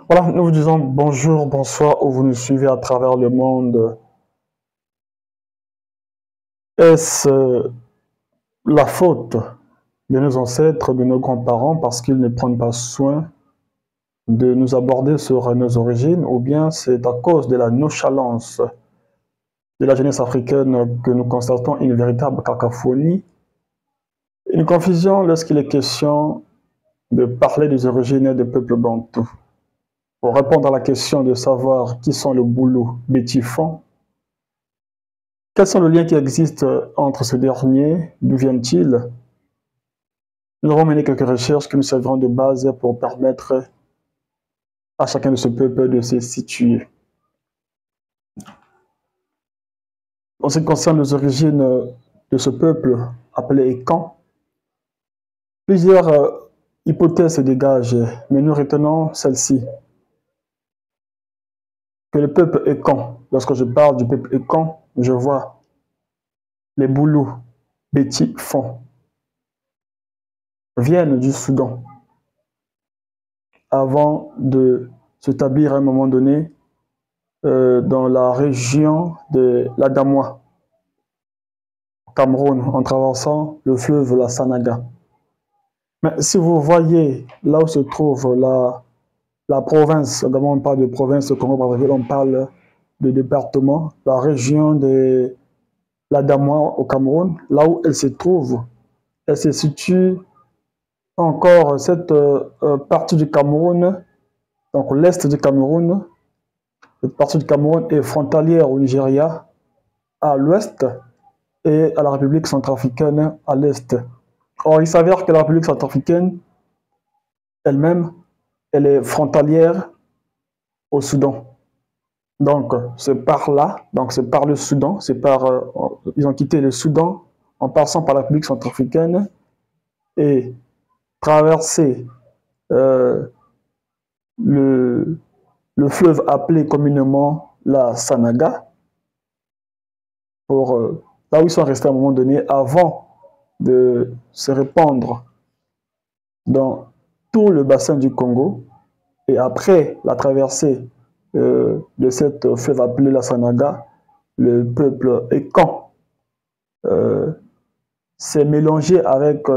Voilà, nous vous disons bonjour, bonsoir, où vous nous suivez à travers le monde. Est-ce la faute de nos ancêtres, de nos grands-parents, parce qu'ils ne prennent pas soin de nous aborder sur nos origines, ou bien c'est à cause de la nonchalance de la jeunesse africaine que nous constatons une véritable cacophonie, une confusion lorsqu'il est question de parler des origines des peuples bantous. Pour répondre à la question de savoir qui sont le Boulou, Bétifon, quels sont les liens qui existent entre ces derniers? D'où viennent-ils? Nous avons mené quelques recherches qui nous serviront de base pour permettre à chacun de ce peuple de se situer. En ce qui concerne les origines de ce peuple appelé Ekan, plusieurs hypothèses se dégagent, mais nous retenons celle-ci. Que le peuple Ekan, lorsque je parle du peuple Ekan, je vois les Boulous, Béti, Fon, viennent du Soudan avant de s'établir à un moment donné dans la région de l'Adamwa, au Cameroun, en traversant le fleuve la Sanaga. Mais si vous voyez là où se trouve la province, également on parle de province au Congo-Brazzaville, on parle de département, la région de l'Adamwa au Cameroun, là où elle se trouve, elle se situe encore cette partie du Cameroun, donc l'est du Cameroun. Cette partie du Cameroun est frontalière au Nigeria à l'ouest et à la République centrafricaine à l'est. Or, il s'avère que la République centrafricaine elle-même, elle est frontalière au Soudan. Donc, c'est par là, donc c'est par le Soudan, ils ont quitté le Soudan en passant par la République centrafricaine et traversé euh, le, le fleuve appelé communément la Sanaga pour là où ils sont restés à un moment donné avant de se répandre dans tout le bassin du Congo. Et après la traversée de cette fleuve appelée la Sanaga, le peuple Ekan s'est mélangé avec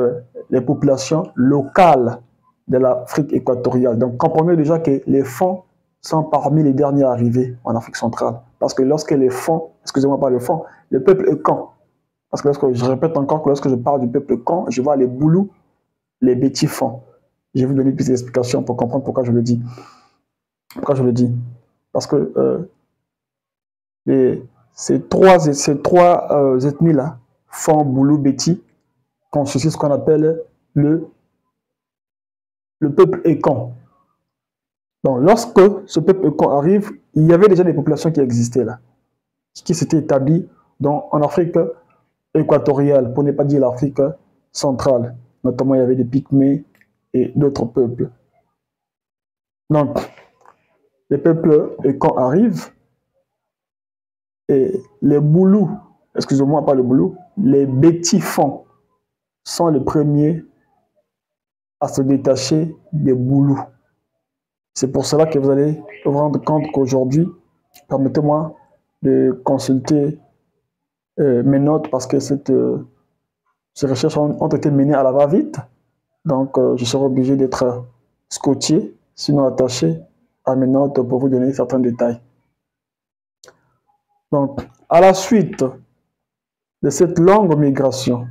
les populations locales de l'Afrique équatoriale. Donc comprenez déjà que les Fons sont parmi les derniers arrivés en Afrique centrale. Parce que lorsque les Fons, excusez-moi pas le Fons, le peuple Ekan, parce que je répète encore que lorsque je parle du peuple Ekan, je vois les Boulous, les Bétifons. Je vais vous donner plus d'explications pour comprendre pourquoi je le dis. Pourquoi je le dis? Parce que ces trois ethnies-là, Fon, Boulou, Béti, constituent ce qu'on appelle le peuple Ekan. Donc, lorsque ce peuple Ekan arrive, il y avait déjà des populations qui existaient là, qui s'étaient établies en Afrique équatoriale, pour ne pas dire l'Afrique centrale. Notamment, il y avait des Pygmées et d'autres peuples. Donc, les peuples Ekan arrivent et les Boulous, excusez-moi, pas les Boulous, les Bétifons sont les premiers à se détacher des Boulous. C'est pour cela que vous allez vous rendre compte qu'aujourd'hui, permettez-moi de consulter mes notes parce que ces recherches ont été menées à la va-vite. Donc, je serai obligé d'être scotché, sinon attaché à mes notes pour vous donner certains détails. Donc, à la suite de cette longue migration,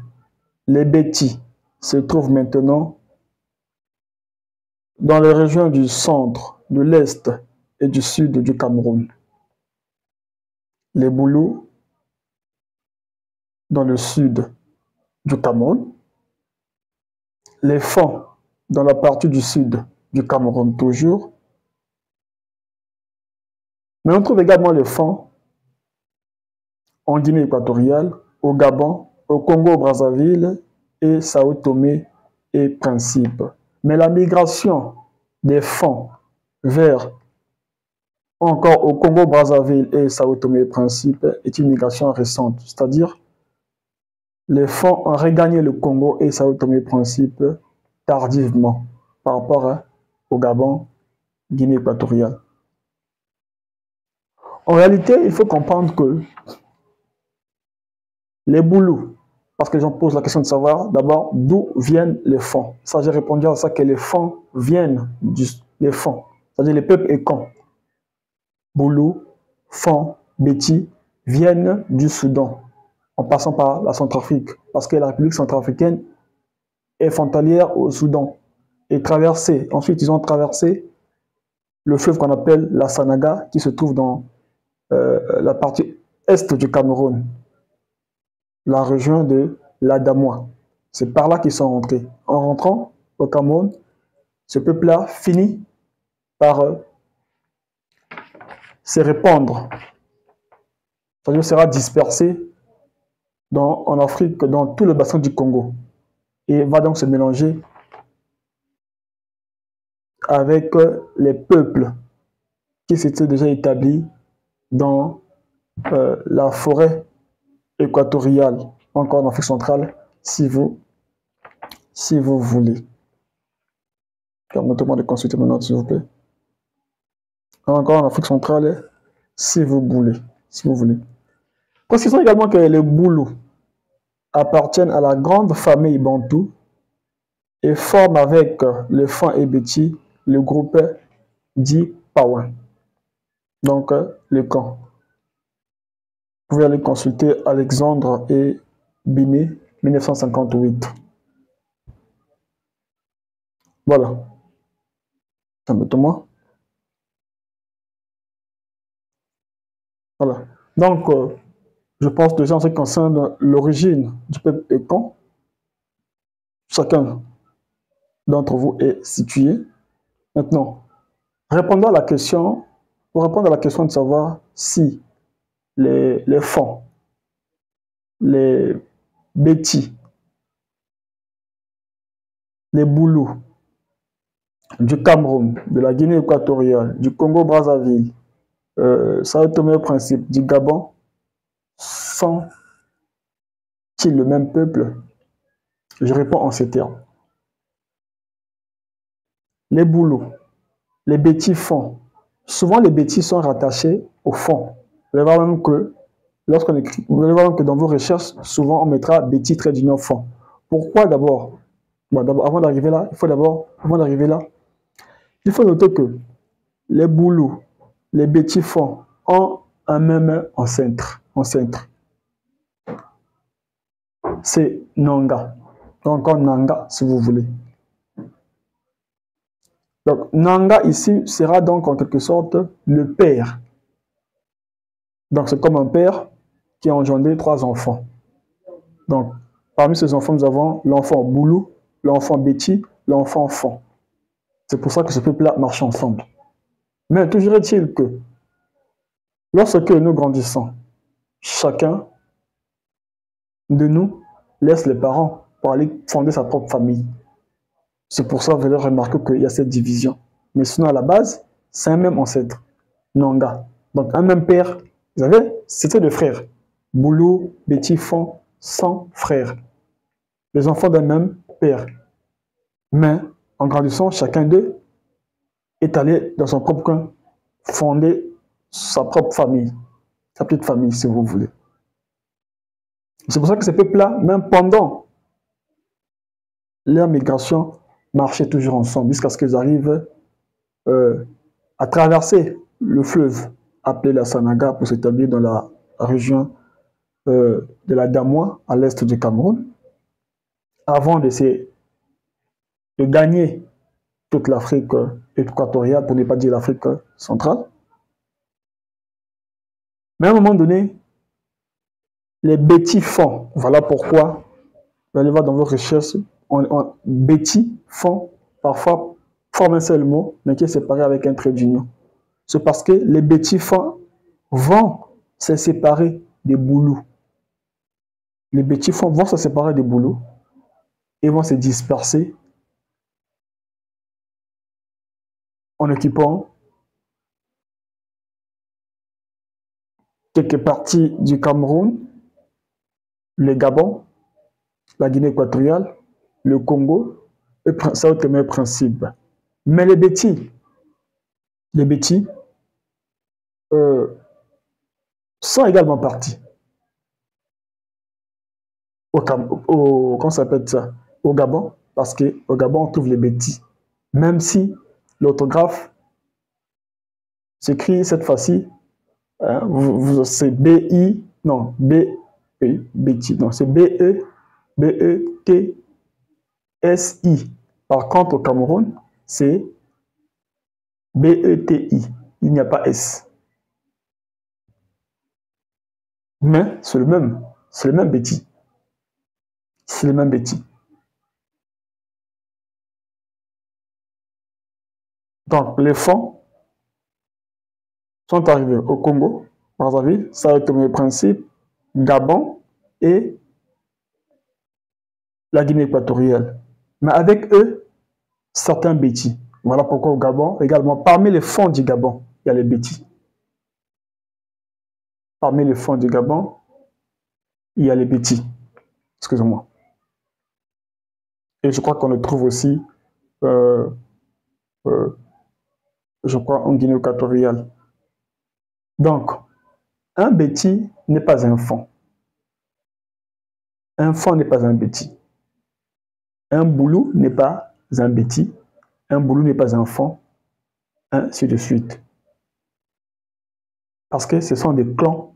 les Bétis se trouvent maintenant dans les régions du centre, de l'est et du sud du Cameroun. Les Boulous dans le sud du Cameroun, les Fons dans la partie du sud du Cameroun toujours, mais on trouve également les Fons en Guinée équatoriale, au Gabon, au Congo-Brazzaville et Sao Tomé et Principe. Mais la migration des Fons vers encore au Congo-Brazzaville et Sao Tomé et Principe est une migration récente, c'est-à-dire les Fons ont regagné le Congo et Sao Tomé et Principe tardivement par rapport au Gabon Guinée équatoriale. En réalité, il faut comprendre que les Boulous, parce que les gens posent la question de savoir d'abord d'où viennent les fonds. Ça, j'ai répondu à ça que les fonds viennent des fonds, c'est-à-dire les peuples écons. Boulous, Fon, Béti viennent du Soudan, en passant par la Centrafrique, parce que la République centrafricaine est frontalière au Soudan et traversée. Ensuite, ils ont traversé le fleuve qu'on appelle la Sanaga, qui se trouve dans la partie est du Cameroun, la région de l'Adamwa. C'est par là qu'ils sont rentrés. En rentrant au Cameroun, ce peuple-là finit par se répandre, c'est-à-dire sera dispersé en Afrique, dans tout le bassin du Congo, et va donc se mélanger avec les peuples qui s'étaient déjà établis dans la forêt équatoriale, encore en Afrique centrale, si vous voulez. Permettez-moi de consulter mon note, s'il vous plaît. Encore en Afrique centrale, si vous voulez. Précisons également que les Boulous appartiennent à la grande famille Bantou et forment avec les Fon et Béti le groupe dit Paouin. Donc, le camp. Vous pouvez aller consulter Alexandre et Binet, 1958. Voilà. Permettez-moi. Voilà. Donc, je pense déjà en ce qui concerne l'origine du peuple écon, chacun d'entre vous est situé. Maintenant, répondons à la question, pour répondre à la question de savoir si les Fon, les Béti, les Boulous du Cameroun, de la Guinée équatoriale, du Congo-Brazzaville, Sao Tomé-et-Principe, du Gabon, sont-ils le même peuple? Je réponds en ces termes. Les Boulous, les Bétis Fon, souvent les Bétis sont rattachés au fond. Vous allez voir même que lorsqu'on écrit, vous allez voir que dans vos recherches, souvent on mettra Bétis trait d'union fond. Pourquoi d'abord? Bon, avant d'arriver là, il faut noter que les Boulous, les Bétis Fon ont un même ancêtre. C'est Nanga. Donc encore Nanga si vous voulez. Donc Nanga ici sera donc en quelque sorte le père. Donc c'est comme un père qui a engendré 3 enfants. Donc parmi ces enfants, nous avons l'enfant Boulou, l'enfant Béti, l'enfant Fon. C'est pour ça que ce peuple-là marche ensemble. Mais toujours est-il que lorsque nous grandissons, chacun de nous laisse les parents pour aller fonder sa propre famille. C'est pour ça que vous allez remarquer qu'il y a cette division. Mais sinon, à la base, c'est un même ancêtre, Nanga. Donc, un même père. Vous savez, c'était des frères. Boulou, Béti, Fon, 100 frères. Les enfants d'un même père. Mais, en grandissant, chacun d'eux est allé dans son propre coin fonder sa propre famille. Sa petite famille, si vous voulez. C'est pour ça que ces peuples-là, même pendant leur migration, marchaient toujours ensemble jusqu'à ce qu'ils arrivent à traverser le fleuve appelé la Sanaga pour s'établir dans la région de la Damwa à l'est du Cameroun avant de gagner toute l'Afrique équatoriale, pour ne pas dire l'Afrique centrale. Mais à un moment donné, les Bétis Fon, voilà pourquoi, vous allez voir dans vos recherches, Bétis Fon, parfois forment un seul mot, mais qui est séparé avec un trait d'union. C'est parce que les Bétis Fon vont se séparer des Boulous. Les Bétis Fon vont se séparer des Boulous et vont se disperser en occupant quelques parties du Cameroun, le Gabon, la Guinée équatoriale, le Congo et Sao Tomé et Principe. Mais les Bétis les Bétis, sont également partis comment ça s'appelle ça? Au Gabon, parce qu'au Gabon, on trouve les Bétis. Même si l'orthographe s'écrit cette fois-ci, hein, c'est B-I, non, B-E, Bétis, non, c'est B-E, B-E-T-S-I. Par contre, au Cameroun, c'est B-E-T-I. Il n'y a pas S. Mais c'est le même Bétis. C'est le même Bétis. Donc, les fonds sont arrivés au Congo, Brazzaville, ça a été le principe, Gabon et la Guinée équatoriale. Mais avec eux, certains Bétis. Voilà pourquoi au Gabon, également, parmi les fonds du Gabon, il y a les Bétis. Parmi les fonds du Gabon, il y a les Bétis. Excusez-moi. Et je crois qu'on le trouve aussi, je crois, en Guinée équatoriale. Donc, un Bétis n'est pas un fond. Un fond n'est pas un Bétis. Un boulou n'est pas un Bétis. Un boulou n'est pas un fond. Ainsi de suite. Parce que ce sont des clans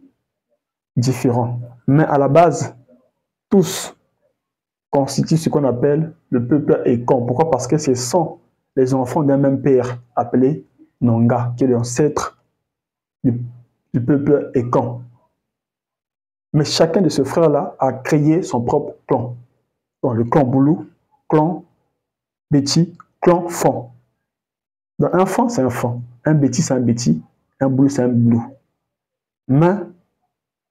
différents. Mais à la base, tous constituent ce qu'on appelle le peuple Ekon. Pourquoi? Parce que ce sont les enfants d'un même père appelé Nanga, qui est l'ancêtre du peuple Ekon. Mais chacun de ces frères-là a créé son propre clan. Donc, le clan Boulou, clan Béti, clan Fon. Donc, un Fon, c'est un Fon. Un Béti, c'est un Béti. Un Boulou, c'est un Boulou. Mais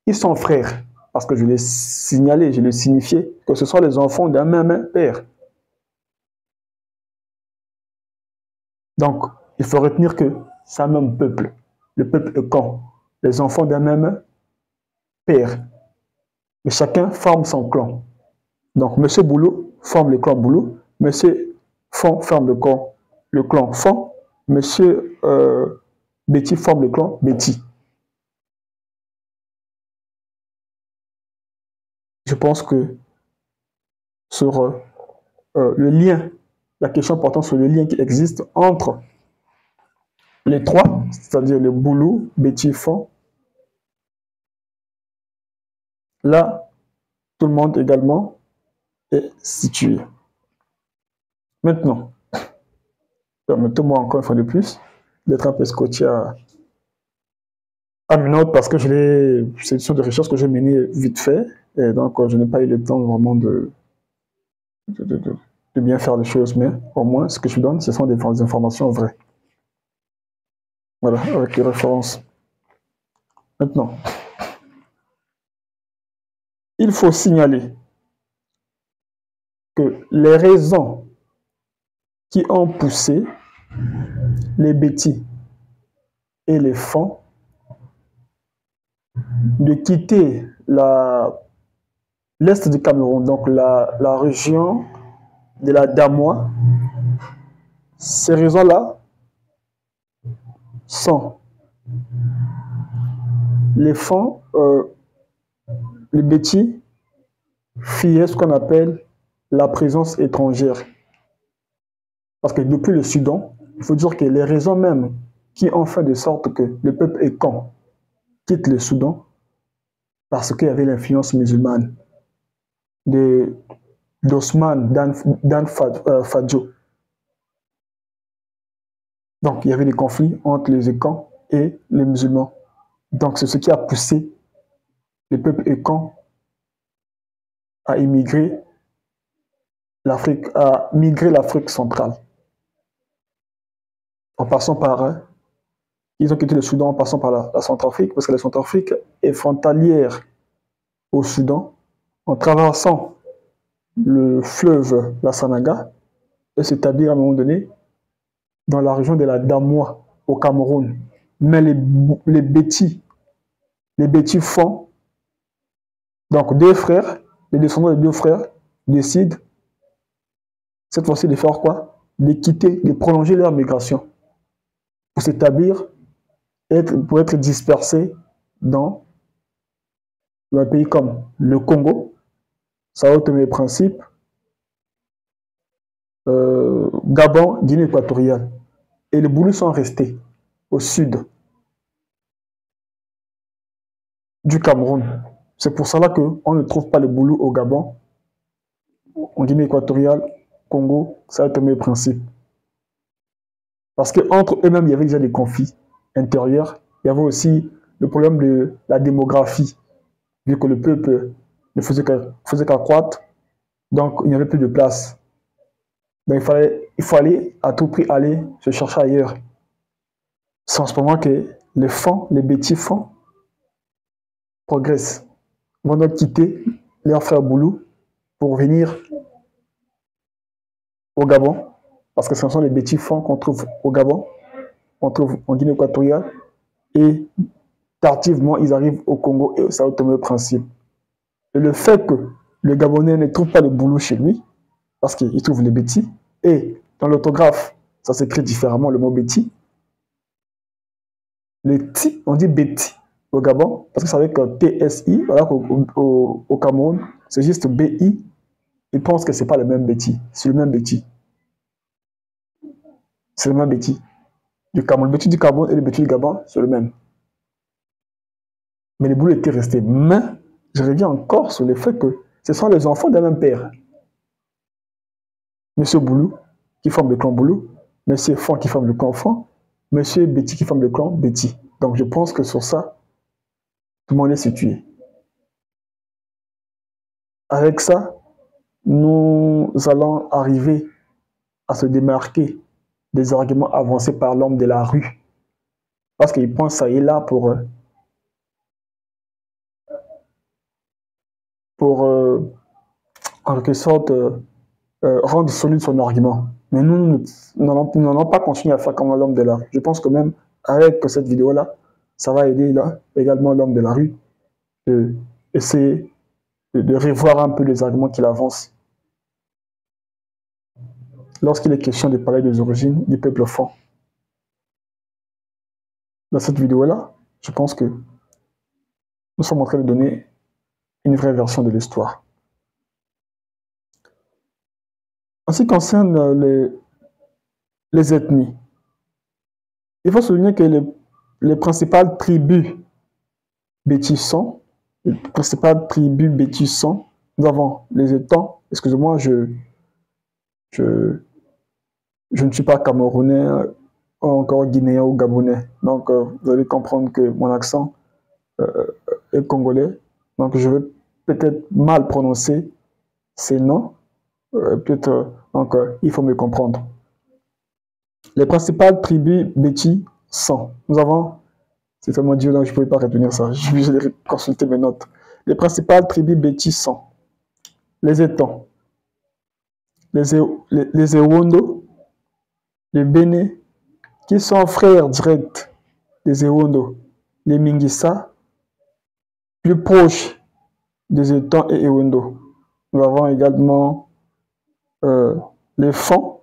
ils sont frères. Parce que je l'ai signalé, je l'ai signifié, que ce sont les enfants d'un même père. Donc, il faut retenir que c'est un même peuple. Le peuple Ekon. Les enfants d'un même père. Mais chacun forme son clan. Donc, M. Boulou forme le clan Boulou. M. Fon forme le clan Fon. M. Béti forme le clan Béti. Je pense que sur le lien, la question portant sur le lien qui existe entre les trois, c'est-à-dire le Boulou, Béti, Fon, là, tout le monde également est situé. Maintenant, permettez-moi encore une fois de plus d'être un peu scotché à mes notes parce que c'est sur des recherches que j'ai menées vite fait et donc je n'ai pas eu le temps vraiment de bien faire les choses, mais au moins ce que je donne, ce sont des informations vraies. Voilà, avec les références. Maintenant, il faut signaler que les raisons qui ont poussé les Bétis et les Fons de quitter l'est du Cameroun, donc la région de la Damois, ces raisons-là sont les Fons, les Bétis fuyaient ce qu'on appelle la présence étrangère. Parce que depuis le Soudan, il faut dire que les raisons même qui ont fait de sorte que le peuple Ekon quitte le Soudan, parce qu'il y avait l'influence musulmane d'Osman Dan Fadjo. Donc, il y avait des conflits entre les Ekon et les musulmans. Donc, c'est ce qui a poussé le peuple Ekon à migrer l'Afrique centrale. En passant par... Ils ont quitté le Soudan en passant par la Centrafrique, parce que la Centrafrique est frontalière au Soudan, en traversant le fleuve la Sanaga, et s'établir à un moment donné dans la région de la Damois, au Cameroun. Mais les Bétis Fons, donc deux frères, les descendants des deux frères, décident cette fois-ci de faire quoi? De quitter, de prolonger leur migration, pour s'établir, pour être dispersés dans un pays comme le Congo, Sao Tomé et Principe, Gabon, Guinée équatoriale. Et les Boulous sont restés au sud du Cameroun. C'est pour cela qu'on ne trouve pas les Boulous au Gabon, en Guinée équatoriale, Congo, Sao Tomé et Principe. Parce qu'entre eux-mêmes, il y avait déjà des conflits intérieurs. Il y avait aussi le problème de la démographie, vu que le peuple ne faisait qu'accroître, donc il n'y avait plus de place. Donc il fallait à tout prix aller se chercher ailleurs. C'est en ce moment que les petits fonds progressent. Ils vont donc quitter leur frère Boulou pour venir au Gabon, parce que ce sont les petits fonds qu'on trouve au Gabon, on trouve en Guinée équatoriale, et tardivement, ils arrivent au Congo et au Sao Tomé et Principe. Et le fait que le Gabonais ne trouve pas de boulot chez lui, parce qu'il trouve les bêtis, et dans l'orthographe, ça s'écrit différemment, le mot bêtis. Les ti, on dit bêtis au Gabon, parce que c'est avec TSI, voilà qu'au Cameroun, c'est juste BI. Ils pensent que ce n'est pas le même bêtis, c'est le même bêtis. C'est le même bêtis du Cameroun. Le bêtis du Cameroun et le bêtis du Gabon, c'est le même. Mais les boulots étaient restés. Mais je reviens encore sur le fait que ce sont les enfants d'un même père. Monsieur Boulou, qui forme le clan Boulou, Monsieur Fon, qui forme le clan Fon, Monsieur Betty, qui forme le clan Betty. Donc je pense que sur ça, tout le monde est situé. Avec ça, nous allons arriver à se démarquer des arguments avancés par l'homme de la rue. Parce qu'il pense ça et là pour en quelque sorte, rendre solide son argument. Mais nous n'allons pas continuer à faire comme l'homme de la rue. Je pense que même avec cette vidéo-là, ça va aider là, également l'homme de la rue d'essayer de revoir un peu les arguments qu'il avance lorsqu'il est question de parler des origines du peuple Fon. Dans cette vidéo-là, je pense que nous sommes en train de donner une vraie version de l'histoire. En ce qui concerne les ethnies, il faut souligner que les principales tribus bêtissants, nous avons les étangs. Excusez-moi, je ne suis pas camerounais, encore guinéen ou gabonais. Donc, vous allez comprendre que mon accent est congolais. Donc, je vais peut-être mal prononcer ces noms. Donc, il faut me comprendre. Les principales tribus Béti sont. Nous avons, c'est tellement dur, donc je ne pouvais pas retenir ça. Je vais consulter mes notes. Les principales tribus Béti sont les Étangs, les Ewondo, les Béné, qui sont frères directs des Ewondo, les Mingissa, plus proches des Étangs et Ewondo. Nous avons également les Fonds,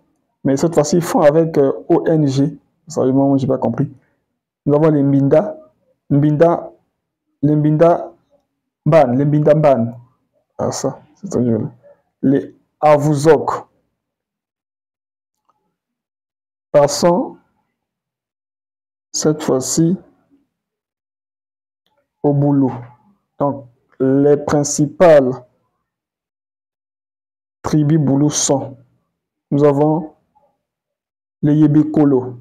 mais cette fois-ci, Fonds avec ONG. Sérieusement, je n'ai pas compris. Nous avons les Mbinda, les Mbinda Ban. Ah, ça, c'est très joli. Les Avuzok. Passons cette fois-ci au Boulou. Donc, les principales tribus Boulou sont, nous avons les Yebekolo,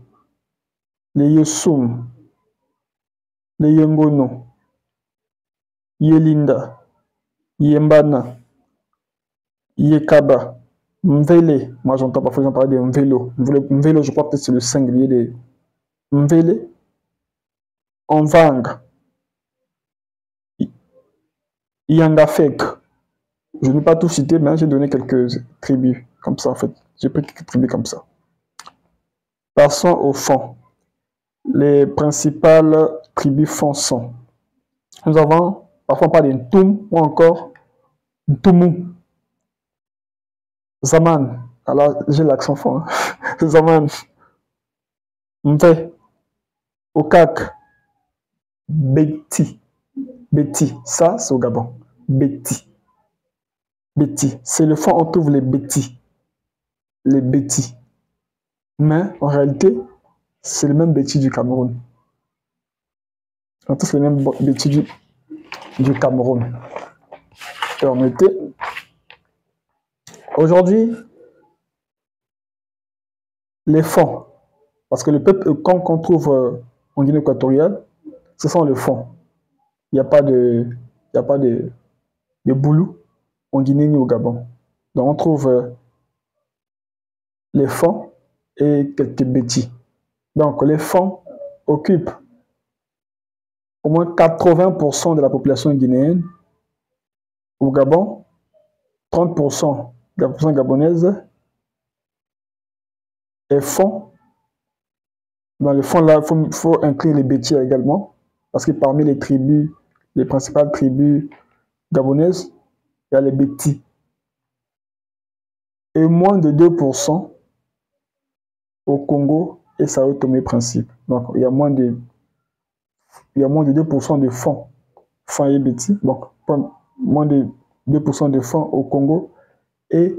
les Yesum, les Yengono, Yelinda, Yembana, Yekaba, Mvele. Moi, j'entends parfois parler de Mvelo. Mvelo, je crois que c'est le singulier de Mvele, Envang, Yangafek. Je n'ai pas tout cité, mais j'ai donné quelques tribus comme ça, en fait. J'ai pris quelques tribus comme ça. Passons au fond. Les principales tribus Fon sont. Nous avons, parfois on parle d'Ntoum ou encore Ntoumou. Zaman. Alors, j'ai l'accent fort. Hein. Zaman. Mve. Okak, Beti. Beti, ça c'est au Gabon. Beti. Beti. C'est le fond, on trouve les Beti. Les Beti. Mais en réalité, c'est le même Beti du Cameroun. On trouve les mêmes Beti du Cameroun. Permettez. Aujourd'hui, les fonds, parce que le peuple qu'on trouve en Guinée équatoriale, ce sont les fonds. Il n'y a pas de boulot en Guinée ni au Gabon. Donc on trouve les fonds et quelques bêtis. Donc les fonds occupent au moins 80% de la population guinéenne. Au Gabon, 30% de la population gabonaise. Et fonds, dans les fonds là, il faut inclure les bêtis également, parce que parmi les tribus, les principales tribus gabonaises, il y a les bêtis. Et moins de 2% au Congo et Sao Tomé-Principe. Donc il y a moins de 2% de fonds et bêtis. Donc moins de 2% de fonds au Congo et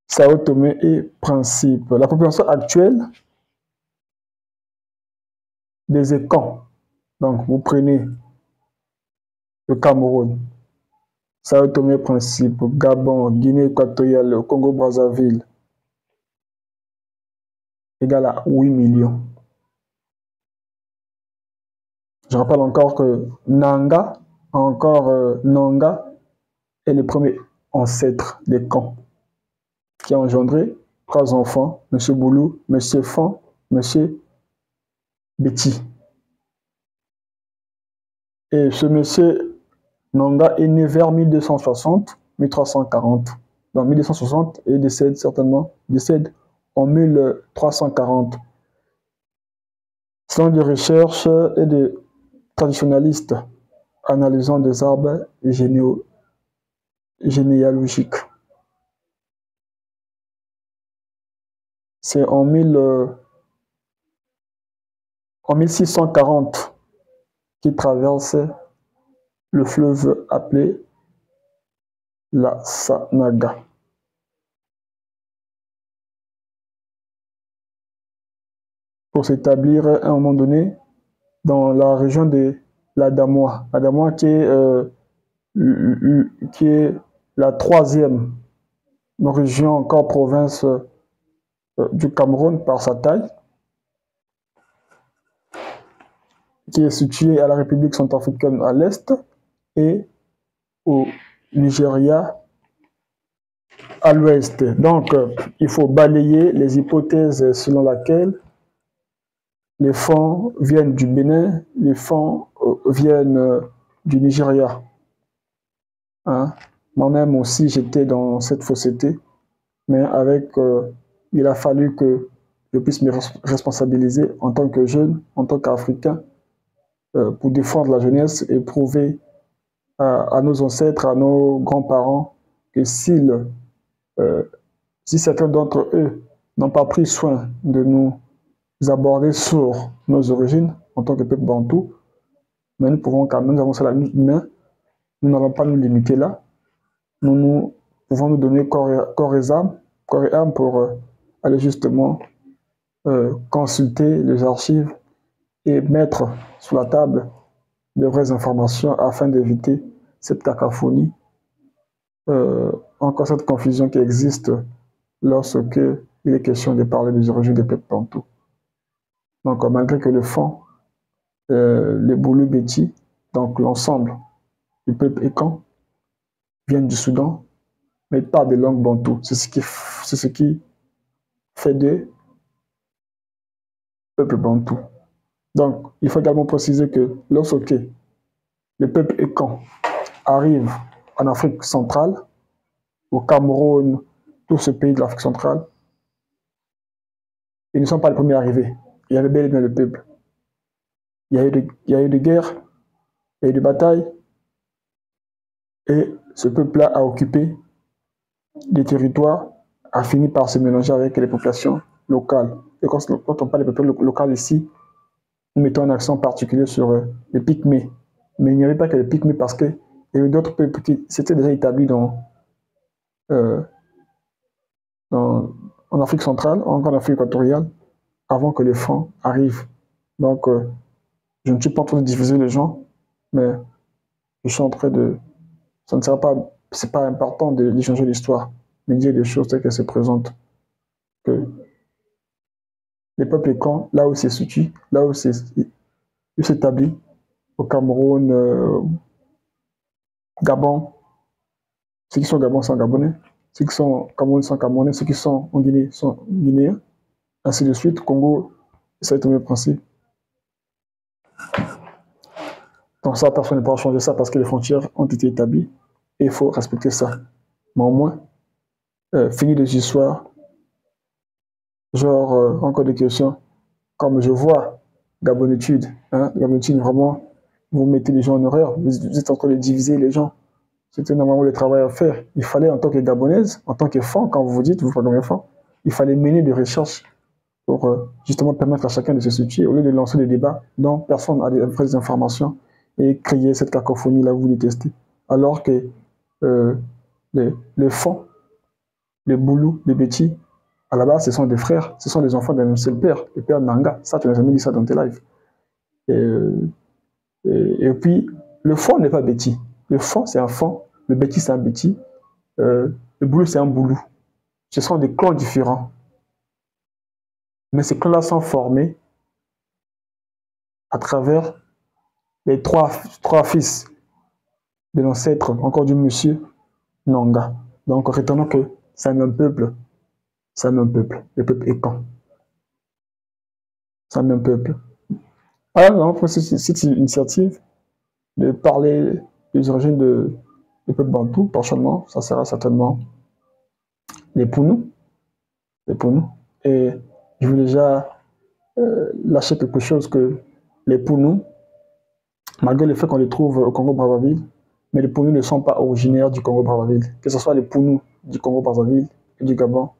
Sao Tomé et Principe. La population actuelle des écans. Donc vous prenez le Cameroun, Sao Tomé Principe, Gabon, Guinée équatoriale, Congo-Brazzaville, égale à 8 millions. Je rappelle encore que Nanga est le premier ancêtre des camps qui a engendré 3 enfants, M. Boulou, M. Fan, M. Betty. Et ce monsieur Nanga est né vers 1260, 1340. Dans 1260 et décède en 1340. Selon des recherches et des traditionnalistes analysant des arbres généalogiques. C'est en 1640 qu'il traverse le fleuve appelé la Sanaga. Pour s'établir à un moment donné dans la région de l'Adamwa. L'Adamwa qui est la 3e région, encore province du Cameroun par sa taille, qui est située à la République centrafricaine à l'est et au Nigeria à l'ouest. Donc, il faut balayer les hypothèses selon lesquelles les fonds viennent du Bénin, les fonds viennent du Nigeria. Hein? Moi-même aussi, j'étais dans cette fausseté, mais il a fallu que je puisse me responsabiliser en tant que jeune, en tant qu'Africain, pour défendre la jeunesse et prouver à nos ancêtres, à nos grands-parents, que si certains d'entre eux n'ont pas pris soin de nous aborder sur nos origines en tant que peuple bantou, mais nous pouvons quand même, nous avons ça la main, nous n'allons pas nous limiter là. Nous pouvons nous donner corps et âme pour aller justement consulter les archives et mettre sur la table de vraies informations afin d'éviter cette cacophonie, encore cette confusion qui existe lorsque il est question de parler des origines des peuples bantous. Donc malgré que le fond, les Boulou Beti, donc l'ensemble du peuple écan, viennent du Soudan, mais pas de langue bantou. C'est ce qui fait des peuples bantous. Donc, il faut également préciser que lorsque le peuple écan arrive en Afrique centrale, au Cameroun, tout ce pays de l'Afrique centrale, ils ne sont pas les premiers arrivés. Il y avait bel et bien le peuple. Il y a eu des guerres, il y a eu des batailles, et ce peuple-là a occupé des territoires, a fini par se mélanger avec les populations locales. Et quand on parle des peuples locaux ici, nous mettons un accent particulier sur les Pygmées. Mais il n'y avait pas que les Pygmées parce qu'il y avait d'autres peuples qui s'étaient déjà établis euh, en Afrique centrale, encore en Afrique équatoriale, avant que les Francs arrivent. Donc, je ne suis pas en train de diviser les gens, mais je suis en train de... Ça ne sera pas... C'est pas important de changer l'histoire, mais dire des choses telles qu'elles se présentent. Que les peuples écans, là où c'est situé, là où c'est établi, au Cameroun, Gabon, ceux qui sont au Gabon sont Gabonais, ceux qui sont au Cameroun sont Camerounais, ceux qui sont en Guinée sont Guinéens, ainsi de suite. Congo, ça va être le même principe. Donc ça, personne ne pourra changer ça parce que les frontières ont été établies et il faut respecter ça. Mais au moins, fini les histoires, genre encore des questions, comme je vois Gabonitude, hein, Gabonitude, vraiment, vous mettez les gens en horreur, vous êtes en train de diviser les gens. C'était normalement le travail à faire. Il fallait, en tant que Gabonaise, en tant que fond, quand vous dites, vous programmez fond, il fallait mener des recherches pour justement permettre à chacun de se situer, au lieu de lancer des débats dont personne n'a des vraies informations et créer cette cacophonie là où vous détestez. Alors que euh, les fonds, les boulous, les petits, à la base, ce sont des frères, ce sont des enfants d'un seul père, le père Nanga. Ça, tu n'as jamais dit ça dans tes lives. Et puis, le fond n'est pas Betty. Le fond, c'est un fond. Le Betty, c'est un Betty. Le boulot, c'est un boulot. Ce sont des clans différents. Mais ces clans-là sont formés à travers les trois fils de l'ancêtre, encore du monsieur Nanga. Donc, retenons que c'est un même peuple. C'est un même peuple. Le peuple écan. C'est un même peuple. Alors, on prend cette initiative de parler des origines du peuple bantou. Prochainement, ça sera certainement les Pounou. Les Pounou. Et je veux déjà lâcher quelque chose que les Pounou, malgré le fait qu'on les trouve au Congo-Brazzaville, mais les Pounou ne sont pas originaires du Congo-Brazzaville. Que ce soit les Pounou du Congo-Brazzaville et du Gabon,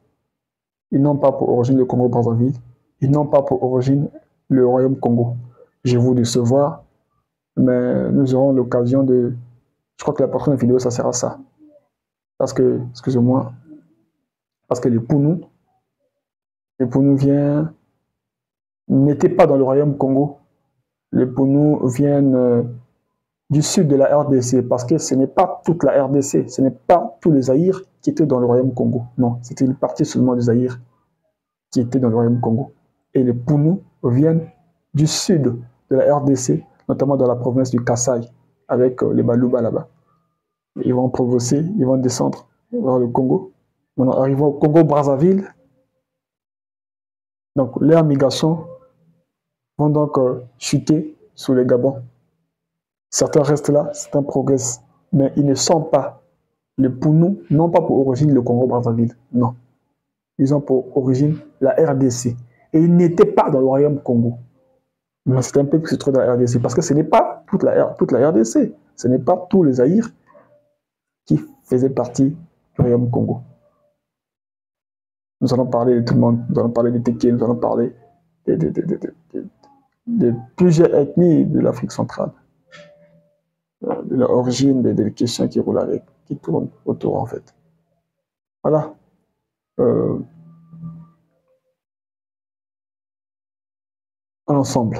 ils n'ont pas pour origine le Congo-Brazzaville, ils n'ont pas pour origine le Royaume Congo. Je vous décevoir, mais nous aurons l'occasion de... Je crois que la prochaine vidéo, ça sera ça. Parce que, excusez-moi, parce que les Pounou n'étaient pas dans le Royaume Congo. Les Pounou viennent du sud de la RDC, parce que ce n'est pas toute la RDC, ce n'est pas tous les Zaïres qui étaient dans le Royaume Congo. Non, c'était une partie seulement des Zaïres qui étaient dans le Royaume Congo. Et les Pounou viennent du sud de la RDC, notamment dans la province du Kasaï, avec les Balouba là-bas. Ils vont progresser, ils vont descendre vers le Congo. En arrivant au Congo-Brazzaville, donc leurs migrations vont donc chuter sous les Gabons. Certains restent là, certains progressent, mais ils ne sont pas. Les Pounou n'ont pas pour origine le Congo-Brazzaville, non. Ils ont pour origine la RDC. Et ils n'étaient pas dans le Royaume Congo. Mais c'est un peuple qui se trouve dans la RDC, parce que ce n'est pas toute la RDC. Ce n'est pas tous les Zaïres qui faisaient partie du Royaume Congo. Nous allons parler de tout le monde, nous allons parler des Téké, nous allons parler de plusieurs ethnies de l'Afrique centrale, de leur origine, des questions qui roulent avec, qui tournent autour en fait. Voilà. Ensemble.